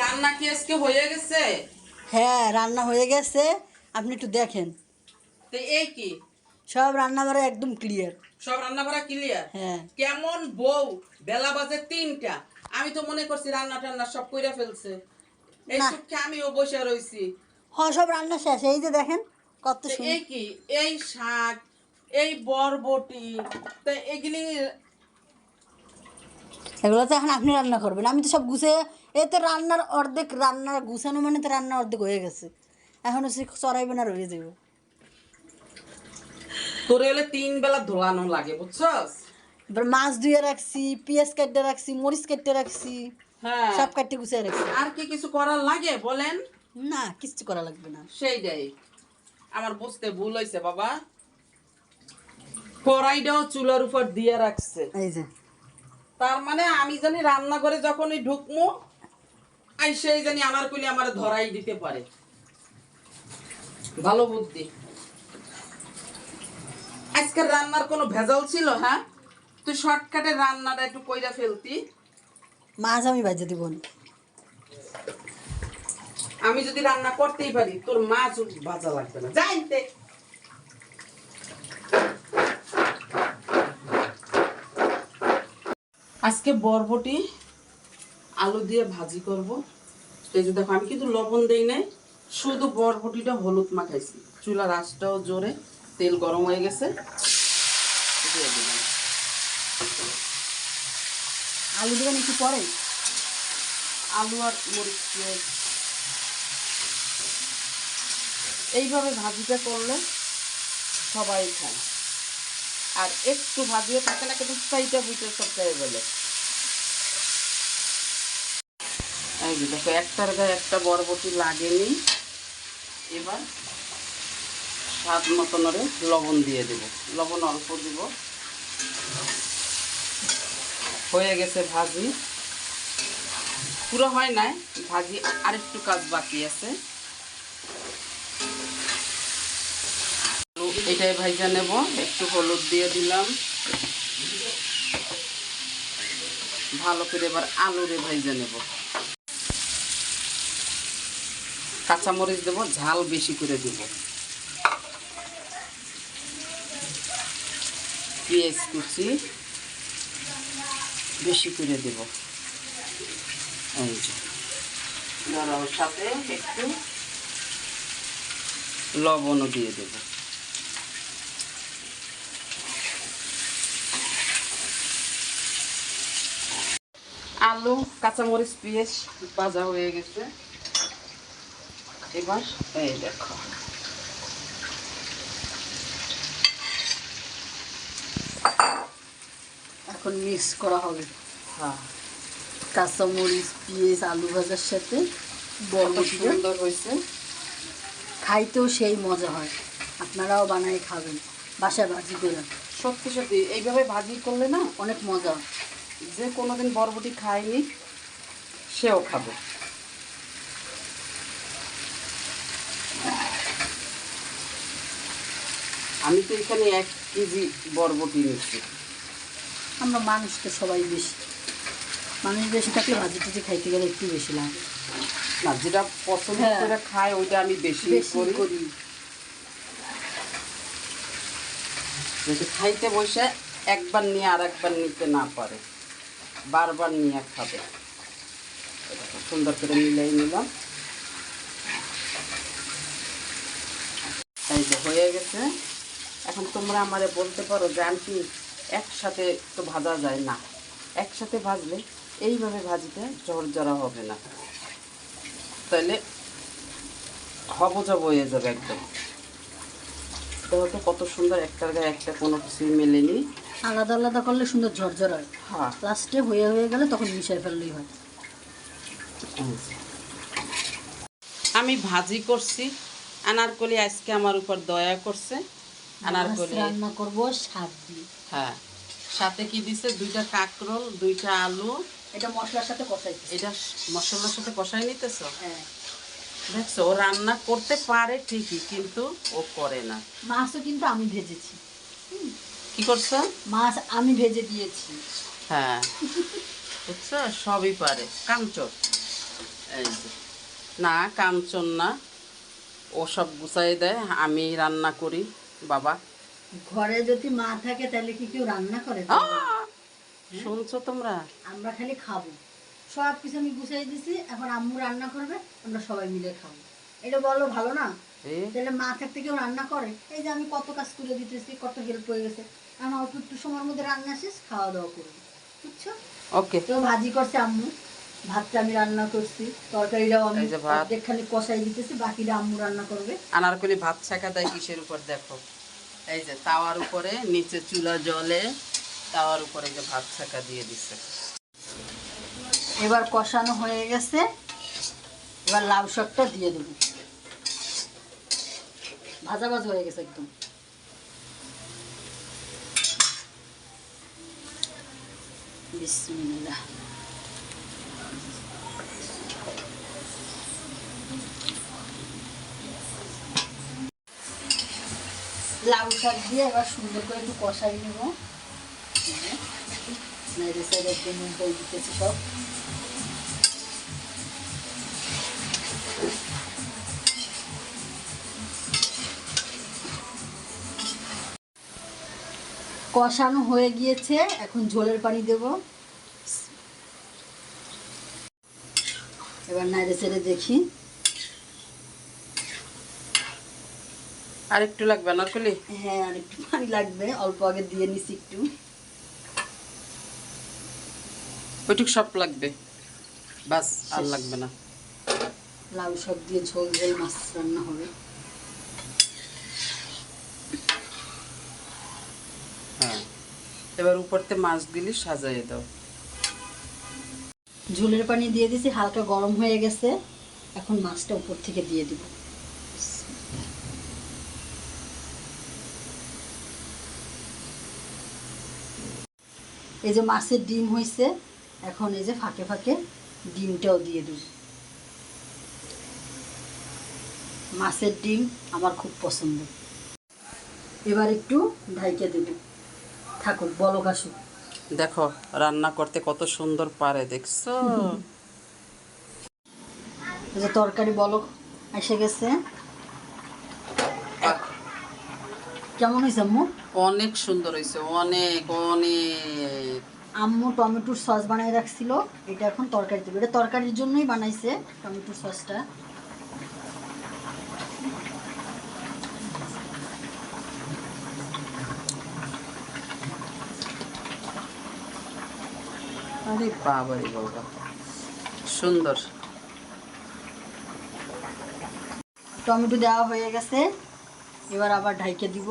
রান্না কি আজকে হয়ে গেছে? হ্যাঁ, রান্না হয়ে গেছে। আপনি একটু দেখেন। তো এই কি সব রান্না বাড়া একদম ক্লিয়ার। সব রান্না করা ক্লিয়ার? হ্যাঁ। কেমন বউ, বেলা বাজে 3টা, আমি তো মনে করছি রান্না টান্না সব কইরা ফেলছে। এই না। সুখে আমিও বসে রইছি। হ্যাঁ, সব রান্না শেষ। এই যে দেখেন কত তো সুন্দর। এই কি, এই শাক, এই বরবটি, তো এগুলি এগুলো তো এখন আপনি রান্না করবেন, আমি তো সব গুছিয়ে। এই তো রান্নার অর্ধেক, রান্না গুছানো মানে তো রান্না অর্ধেক হয়ে গেছে। এখন হচ্ছে চড়াইবেন আর হয়ে যাবে। তোরে হলে 3 বেলা ধোলানো লাগে, বুঝছস? এবার মাছ ধুয়ে রাখছি, পেঁয়াজ কাটতে রাখছি, মরিচ কাটতে রাখছি, হ্যাঁ। সব কাটতে গুছিয়ে রাখছি। আর কি কিছু করার লাগে বলেন? না, কিচ্ছু করা লাগবে না। সেইটাই আমার বুঝতে ভুল হয়েছে বাবা। কড়াইটাও চুলার উপর দিয়ে রাখছে, এই যে তার মানে আমি জানি রান্নাঘরে যখনই ঢুকমু আই সেই জানি আমার কইলে আমার ধরাই দিতে পারে। ভালো বুদ্ধি। আজকের রান্নার কোনো ভেজাল ছিল? হ্যাঁ, তুই শর্টকাটে রান্নাটা একটু কইরা ফেলতি। মাছ আমি ভাজে দিব না। আমি যদি রান্না করতেই পারি, তোর মাছ ভাজা লাগবে না, জানতে। আজকে বরবটি আলু দিয়ে ভাজি করব। এই যে দেখো, আমি কিন্তু লবণ দেই নাই, শুধু বরবটিটা হলুদ মাখাইছি। চুলার আঁচটাও জোরে, তেল গরম হয়ে গেছে, দিয়ে দিলাম। আলু দেবেন একটু পরে। আলু আর মরিচ পেঁয়াজ এইভাবে ভাজিটা করলে সবাই খায়। আর একটু ভাজিয়ে থাকে না, কিন্তু সাইটা বুঝতে সব খেয়ে গেলে। এই যে দেখো, একটার গায়ে একটা বরবটি লাগেনি। এবার স্বাদ মতনরে লবণ দিয়ে দেব, লবণ অল্প দিব। হয়ে গেছে ভাজি, পুরো হয় নাই ভাজি, আরেকটু কাজ বাকি আছে। এটাই ভাইজা নেব, একটু হলুদ দিয়ে দিলাম। ভালো করে এবার আলুরে ভাইজা নেব। কাঁচামরিচ দেবো, ঝাল বেশি করে দেব। পেঁয়াজ কুচি বেশি করে দেব। এই যে ওর সাথে একটু লবণও দিয়ে দেব। আলু, কাঁচামরিচ, পেঁয়াজ ভাজা হয়ে গেছে। এবার এই দেখো, এখন মিক্স করা হবে। হ্যাঁ, কাঁচামরিচ, পেঁয়াজ, আলু ভাজার সাথে বরবটিটা। সুন্দর হয়েছে। খাইতেও সেই মজা হয়। আপনারাও বানাই খাবেন, বাসায় ভাজি করে। সত্যি সত্যি এইভাবে ভাজি করলে না অনেক মজা। যে কোনোদিন বরবটি খায়নি সেও খাবে। আমি তো এখানে 1 কেজি বরবটি নিচ্ছি। আমরা মানুষ তো সবাই বেশি, মানুষ বেশি থাকলে ভাজি টাজি খাইতে গেলে একটু বেশি লাগে। না, যেটা পছন্দ হ্যাঁ, করে খায় ওইটা আমি বেশি করি। যদি খাইতে বসে একবার নিয়ে আর একবার নিতে না পারে, বারবার নিয়ে খাবে। সুন্দর করে মিলাই নিলাম। এই যে হয়ে গেছে। এখন তোমরা আমারে বলতে পারো যে আন্টি একসাথে তো ভাজা যায় না। একসাথে ভাজলে এইভাবে ভাজিতে ঝরঝরা হবে না, তাহলে হবজব হয়ে যাবে একদম। দেখো কত সুন্দর, একটার গায়ে একটা কোনো কিছু মেলেনি। আলাদা আলাদা করলে সুন্দর ঝরঝর হয়। হ্যাঁ, লাস্টে হয়ে গেলে তখন মিশিয়ে ফেললেই হয়। আমি ভাজি করছি। আনারকলি আজকে আমার উপর দয়া করছে। আনারকলি রান্না করবো শাক দিয়ে। হ্যাঁ, সাথে কি দিছে, 2টা কাঁকরোল, 2টা আলু। এটা মশলার সাথে কষাই। এটা মশলার সাথে কষাই নিতেছো? হ্যাঁ। দেখছো, ও রান্না করতে পারে ঠিকই, কিন্তু ও করে না। মাছও কিন্তু আমি ভেজেছি। কি করছো? মাছ আমি ভেজে দিয়েছি। হ্যাঁ, বুঝছো, সবই পারে, কাঞ্চর। এই যে না কাঞ্চন না, ও সব গুছাই দেয়, আমি রান্না করি বাবা। ঘরে যদি মা থাকে তাহলে কি কেউ রান্না করে? শুনছো তোমরা? আমরা খালি খাবো, সব কিছু আমি গুছাই দিছি, এখন আম্মু রান্না করবে, আমরা সবাই মিলে খাবো। এটা বলো ভালো না? তাহলে মা থাকতে কেউ রান্না করে? এই যে আমি কত কাজ করে দিতেছি, কত হেল্প হয়ে গেছে, এখন অল্প একটু সময়ের মধ্যে রান্না শেষ, খাওয়া দাওয়া করবো, বুঝছো? ওকে। তো ভাজি করছে আম্মু, ভাতটা আমি রান্না করছি, তরকারিটাও আমি অর্ধেকখানি কষাই দিতেছি, বাকিটা আম্মু রান্না করবে। আনারকলি ভাত ছাকা দেয় কিসের উপর দেখো, এই যে তাওয়ার উপরে, নিচে চুলা জলে, তাওয়ার উপরে যে ভাত ছাকা দিয়ে দিচ্ছে। এবার কষানো হয়ে গেছে, এবার লাউ শাকটা দিয়ে দেবো, ভাজা ভাজা হয়ে গেছে একদম। বিসমিল্লাহ। লাউ শাক দিয়ে এবার সুন্দর করে একটু কষাই নেব। নাইরে সাইডে একদম হয়ে দিতেছি সব। কষানো হয়ে গিয়েছে, এখন ঝোলের পানি দেব। এবার নাইরে সাইডে দেখি, আর একটু লাগবে আনারকলি? হ্যাঁ আর একটু পানি লাগবে, অল্প আগে দিয়ে নিছি একটু। ওইটুক সব লাগবে, বাস আর লাগবে না। লাউ শাক দিয়ে ঝোল ঝোল মাছ রান্না হবে। হ্যাঁ, এবার উপরতে মাছ দিলি সাজাইয়ে দাও। ঝোলের পানি দিয়ে দিছি, হালকা গরম হয়ে গেছে, এখন মাছটা উপর থেকে দিয়ে দিব। এই যে মাছের ডিম হয়েছে, এখন এই যে ফাঁকে ফাঁকে ডিমটাও দিয়ে দেব। মাছের ডিম আমার খুব পছন্দ। এবার একটু ঢাইকে দেব, থাকুক বলক আসুক। দেখো রান্না করতে কত সুন্দর পারে, দেখছো? এই যে তরকারি বলক এসে গেছে, কেমন হয়েছে আম্মু? অনেক সুন্দর হয়েছে, অনেক অনেক। আম্মু টমেটোর সস বানিয়ে রাখছিল, এটা এখন তরকারি দেবে। এটা তরকারির জন্যই বানাইছে টমেটোর সসটা। আরে বাবা রে বাবা, সুন্দর। টমেটো দেওয়া হয়ে গেছে, এবার আবার ঢাইকে দিব।